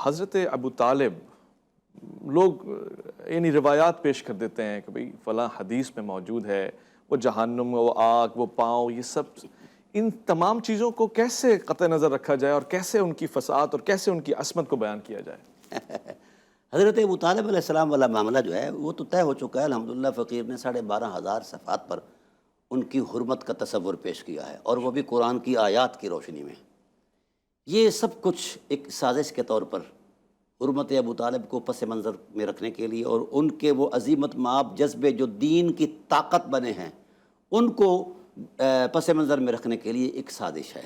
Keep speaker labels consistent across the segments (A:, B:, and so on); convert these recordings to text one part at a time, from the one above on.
A: حضرت ابو طالب لوگ یعنی روایات پیش کر دیتے ہیں کہ بھئی فلاں حدیث میں موجود ہے، وہ جہنم، وہ آگ، وہ پاؤں، یہ سب، ان تمام چیزوں کو کیسے قطع نظر رکھا جائے اور کیسے ان کی فساد اور کیسے ان کی عصمت کو بیان کیا جائے؟
B: حضرت ابو طالب علیہ السلام والا معاملہ جو ہے وہ تو طے ہو چکا ہے. الحمدللہ فقیر نے 12,500 صفحات پر ان کی حرمت کا تصور پیش کیا ہے، اور وہ بھی قرآن کی آیات کی روشنی میں. یہ سب کچھ ایک سازش کے طور پر حرمت ابو طالب کو پس منظر میں رکھنے کے لیے، اور ان کے وہ عظیمت مآب جذبے جو دین کی طاقت بنے ہیں ان کو پس منظر میں رکھنے کے لیے ایک سازش ہے.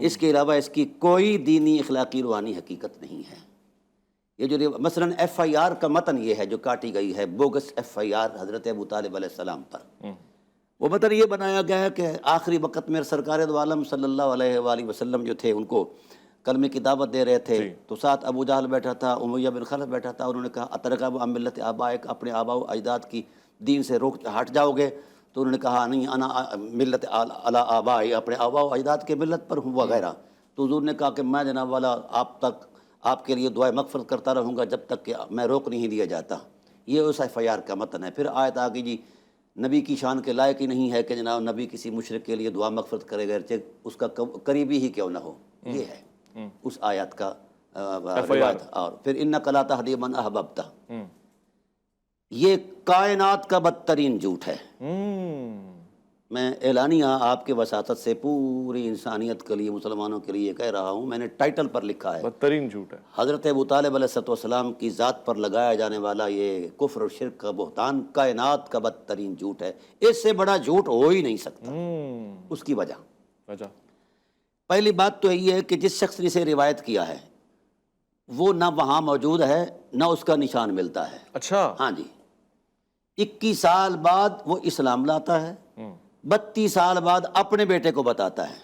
B: اس کے علاوہ اس کی کوئی دینی، اخلاقی، روحانی حقیقت نہیں ہے. یہ جو مثلاً ایف آئی آر کا متن یہ ہے جو کاٹی گئی ہے، بوگس ایف آئی آر حضرت ابو طالب علیہ السلام پر، وہ متن یہ بنایا گیا ہے کہ آخری وقت میں سرکار دو عالم صلی اللہ علیہ وآلہ وسلم جو تھے ان کو کلمے کی دعوت دے رہے تھے، تو ساتھ ابو جہل بیٹھا تھا، امیہ بن خلف بیٹھا تھا. انہوں نے کہا اترغب عن ملت آبائک، اپنے آبا و اجداد کی دین سے ہٹ جاؤ گے؟ تو انہوں نے کہا نہیں، انا ملت علی آبائی، اپنے آبا و اجداد کے ملت پر ہوں وغیرہ. تو حضور نے کہا کہ میں جناب والا آپ کے لیے دعائے مغفرت کرتا رہوں گا جب تک کہ میں روک نہیں دیا جاتا. یہ اس ایف آئی آر کا متن ہے. پھر آیت آگئی جی نبی کی شان کے لائق ہی نہیں ہے کہ جناب نبی کسی مشرک کے لیے دعا مغفرت کرے گا اس کا قریبی ہی کیوں نہ ہو. یہ ہے اس آیت کا روایت. اور پھر انک لا تہدی من احببت، یہ کائنات کا بدترین جھوٹ ہے. میں اعلانیہ آپ کے وساطت سے پوری انسانیت کے لیے، مسلمانوں کے لیے کہہ رہا ہوں، میں نے ٹائٹل پر لکھا ہے
A: بدترین جھوٹ ہے.
B: حضرت ابو طالب علیہ السلام کی ذات پر لگایا جانے والا یہ کفر اور شرک کا بہتان کائنات کا بدترین جھوٹ ہے. اس سے بڑا جھوٹ ہو ہی نہیں سکتا. اس کی وجہ پہلی بات تو یہ ہے کہ جس شخص نے اسے روایت کیا ہے وہ نہ وہاں موجود ہے، نہ اس کا نشان ملتا ہے.
A: اچھا.
B: ہاں جی. 21 سال بعد وہ اسلام لاتا ہے، 32 سال بعد اپنے بیٹے کو بتاتا ہے.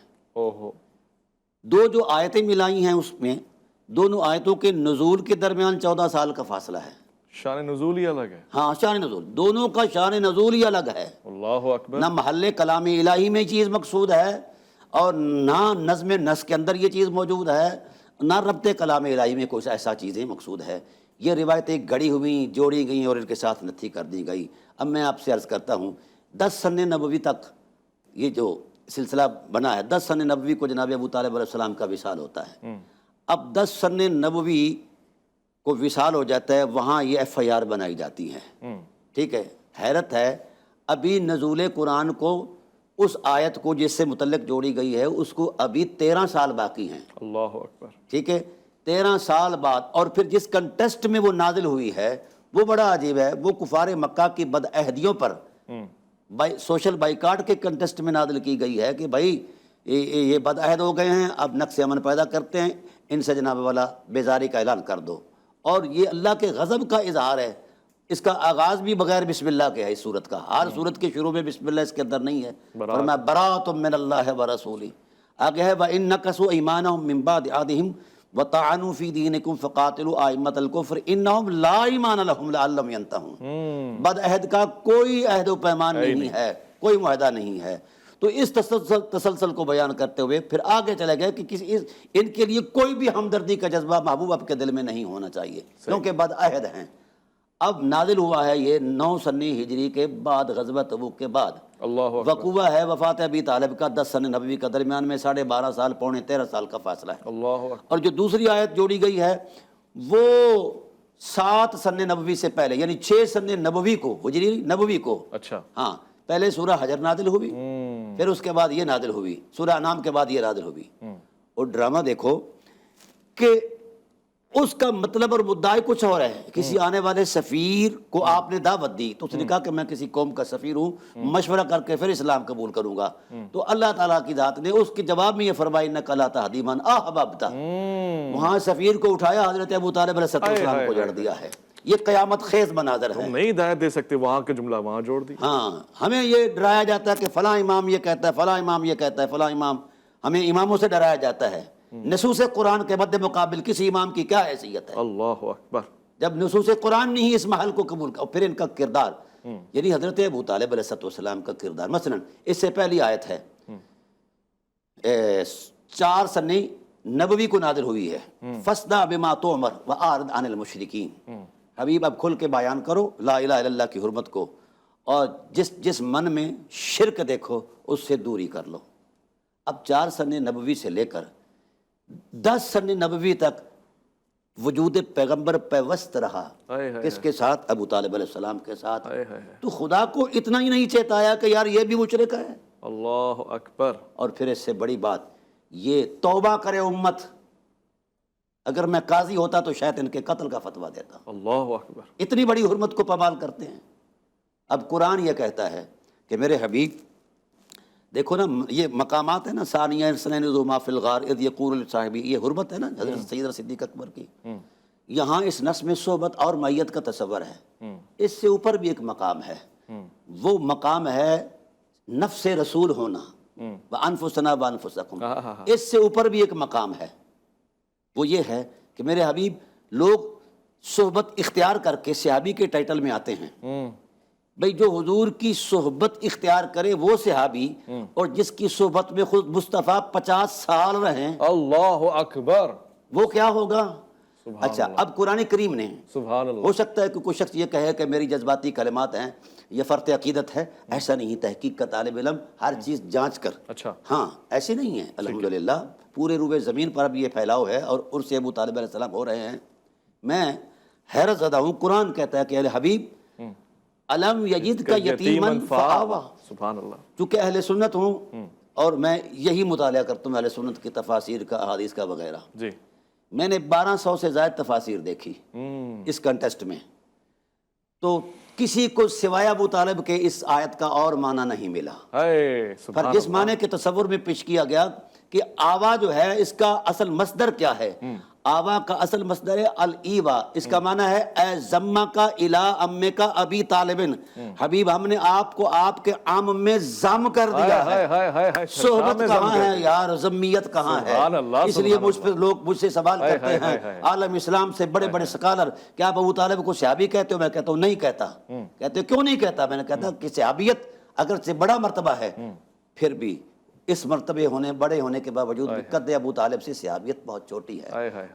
B: دو جو آیتیں ملائی ہیں اس میں، دونوں آیتوں کے نزول کے درمیان 14 سال کا فاصلہ ہے.
A: شان نزول ہی الگ ہے.
B: ہاں، شان نزول، دونوں کا شان نزول ہی الگ ہے.
A: اللہ اکبر.
B: نہ محل کلام الہی میں چیز مقصود ہے، اور نہ نظم نسق کے اندر یہ چیز موجود ہے، نہ ربط کلام الہی میں کوئی ایسا چیزیں مقصود ہے. یہ روایتیں گڑی ہوئیں، جوڑی گئیں اور ان کے ساتھ نتھی کر دی گئی. اب میں آپ سے عرض کرتا ہوں 10 سن نبوی تک یہ جو سلسلہ بنا ہے، 10 سن نبوی کو جناب ابو طالب علیہ السلام کا وصال ہوتا ہے. اب 10 سن نبوی کو وصال ہو جاتا ہے، وہاں یہ ایف آئی آر بنائی جاتی ہے. ٹھیک ہے. حیرت ہے، ابھی نزول قرآن کو، اس آیت کو جس سے متعلق جوڑی گئی ہے، اس کو ابھی 13 سال باقی ہیں.
A: اللہ اکبر.
B: ٹھیک ہے. 13 سال بعد، اور پھر جس کنٹیسٹ میں وہ نازل ہوئی ہے وہ بڑا عجیب ہے. وہ کفار مکہ کی بدعہدیوں پر سوشل بائیکاٹ کے کنٹیسٹ میں نازل کی گئی ہے کہ بھائی یہ بدعہد ہو گئے ہیں، اب نقص امن پیدا کرتے ہیں، ان سے جناب والا بیزاری کا اعلان کر دو. اور یہ اللہ کے غضب کا اظہار ہے. اس کا آغاز بھی بغیر بسم اللہ کے ہے. اس صورت کا ہر صورت کے شروع میں بسم اللہ اس کے اندر نہیں ہے. فرمایا براۃ من اللہ ورسولہ. آگے ہے وَإِن نَكَثُوا أَيْمَانَهُم مِّن بَعْدِ عَهْدِهِمْ وَطَعَنُوا فِي دِينِكُمْ فَقَاتِلُوا أَئِمَّةَ الْكُفْرِ إِنَّهُمْ لَا إِيمَانَ لَهُمْ لَعَلَّهُمْ يَنتَهُونَ. بدعہد کا کوئی عہد و پیمان نہیں ہے، کوئی معاہدہ نہیں ہے. تو اس تسلسل کو بیان کرتے ہوئے پھر آگے چلے گئے کہ ان کے لیے کوئی بھی ہمدردی کا جذبہ محبوب آپ کے دل میں نہیں ہونا چاہیے کیونکہ بدعہد ہیں. اب نازل ہوا ہے یہ 9 سن ہجری کے بعد، غزوہ تبوک کے بعد. وقوع ہے وفات ابی طالب کا 10 سن نبوی کا، درمیان میں 12.5 سال، پونے 13 سال کا فاصلہ ہے. اور جو دوسری آیت جوڑی گئی ہے وہ 7 سن نبوی سے پہلے، یعنی 6 سن نبوی کو، ہجری نبوی کو.
A: اچھا.
B: ہاں، پہلے سورہ حجر نازل ہوئی، پھر اس کے بعد یہ نازل ہوئی، سورہ انعام کے بعد یہ نازل ہوئی. اور ڈرامہ دیکھو کہ اس کا مطلب اور مدعا کچھ اور ہے. کسی آنے والے سفیر کو آپ نے دعوت دی تو اس نے کہا کہ میں کسی قوم کا سفیر ہوں، مشورہ کر کے پھر اسلام قبول کروں گا. تو اللہ تعالیٰ کی ذات نے اس کے جواب میں یہ فرمایا انک لا تہدی من احببت. وہاں سفیر کو اٹھایا، حضرت ابو طالب علیہ السلام کو جڑ دیا ہے. یہ قیامت خیز مناظر ہے.
A: نہیں ہدایت دے سکتے، وہاں کا جملہ وہاں جوڑ دی.
B: ہاں، ہمیں یہ ڈرایا جاتا ہے کہ فلاں امام یہ کہتا ہے، فلاں امام یہ کہتا ہے، فلاں امام. ہمیں اماموں سے ڈرایا جاتا ہے. نصوص قرآن کے مد مقابل کسی امام کی کیا حیثیت ہے؟
A: اللہ اکبر. جب
B: نصوص قرآن نہیں اس محل کو قبول اور پھر ان کا کردار، یعنی حضرت ابو طالب علیہ السلام کا کردار. مثلا اس سے پہلی آیت ہے 4 سن نبوی کو نازل ہوئی ہے. فَاصْدَعْ بِمَا تُؤْمَرُ وَأَعْرِضْ عَنِ الْمُشْرِكِينَ. حبیب اب کھل کے بیان کرو لا الہ الا اللہ کی حرمت کو، اور جس من میں شرک دیکھو اس سے دوری کر لو. اب 4 سن نبوی سے لے کر 10 سن نبوی تک وجود پیغمبر پیوست رہا. کس کے ساتھ؟ ابو طالب علیہ السلام کے ساتھ. تو خدا کو اتنا ہی نہیں چیتایا کہ یار یہ بھی مشرک ہے.
A: اللہ اکبر.
B: اور پھر اس سے بڑی بات یہ توبہ کرے امت. اگر میں قاضی ہوتا تو شاید ان کے قتل کا فتویٰ دیتا.
A: اللہ اکبر.
B: اتنی بڑی حرمت کو پامال کرتے ہیں. اب قرآن یہ کہتا ہے کہ میرے حبیب دیکھو نا، یہ مقامات ہیں نا، ثانیہ اثنین اذ ہما فی الغار اذ یقول لصاحبہ، یہ حرمت ہے نا حضرت سیدنا صدیق اکبر کی. یہاں اس نص میں صحبت اور معیت کا تصور ہے. اس سے اوپر بھی ایک مقام ہے، وہ مقام ہے نفس رسول ہونا. وَأَنفُسَنَا وَأَنفُسَكُمْ. اس سے اوپر بھی ایک مقام ہے، وہ یہ ہے کہ میرے حبیب لوگ صحبت اختیار کر کے صحابی کے ٹائٹل میں آتے ہیں. بھئی جو حضور کی صحبت اختیار کرے وہ صحابی، اور جس کی صحبت میں خود مصطفیٰ 50 سال رہیں،
A: اللہ اکبر،
B: وہ کیا ہوگا؟ اچھا اب قرآن کریم نے،
A: سبحان اللہ.
B: ہو سکتا ہے کہ کوئی شخص یہ کہے کہ میری جذباتی کلمات ہیں، یہ فرط عقیدت ہے. ایسا نہیں. تحقیق کا طالب علم ہر چیز جانچ کر.
A: اچھا.
B: ہاں ایسی نہیں ہے. الحمدللہ پورے روئے زمین پر اب یہ پھیلاؤ ہے اور ان سے ابو طالب علیہ السلام ہو رہے ہیں. میں حیرت زدہ ہوں. قرآن کہتا ہے کہ اے حبیب الم یجد کا یتیمن فآویٰ.
A: سبحان اللہ.
B: چونکہ اہل سنت ہوں اور میں یہی مطالعہ کرتا ہوں اہل سنت کی تفاسیر کا، احادیث کا وغیرہ.
A: جی.
B: میں نے 1200 سے زائد تفاسیر دیکھی اس کنٹیسٹ میں، تو کسی کو سوائے ابو طالب کے اس آیت کا اور معنی نہیں ملا. پر جس معنی کے تصور میں پیش کیا گیا کہ آوا جو ہے اس کا اصل مصدر کیا ہے؟ آوا کا اصل مصدر ہے الایوا. اس کا معنی ہے اے زمہ کا الا امی کا ابی طالبن. حبیب ہم نے آپ کو آپ کے عام میں زم کر دیا ہے. صحبت کہاں ہے یار؟ ضمیت کہاں ہے؟ اس لیے مجھ پہ لوگ مجھ سے سوال کرتے ہیں عالم اسلام سے بڑے بڑے سکالر، کیا آپ ابو طالب کو صحابی کہتے ہو؟ میں کہتا ہوں نہیں کہتا. کہتے ہو کیوں نہیں کہتا؟ میں نے کہتا کہ صحابیت اگر سے بڑا مرتبہ ہے، پھر بھی اس مرتبے ہونے بڑے ہونے کے باوجود قد ابو طالب سے صحابیت بہت چھوٹی ہے.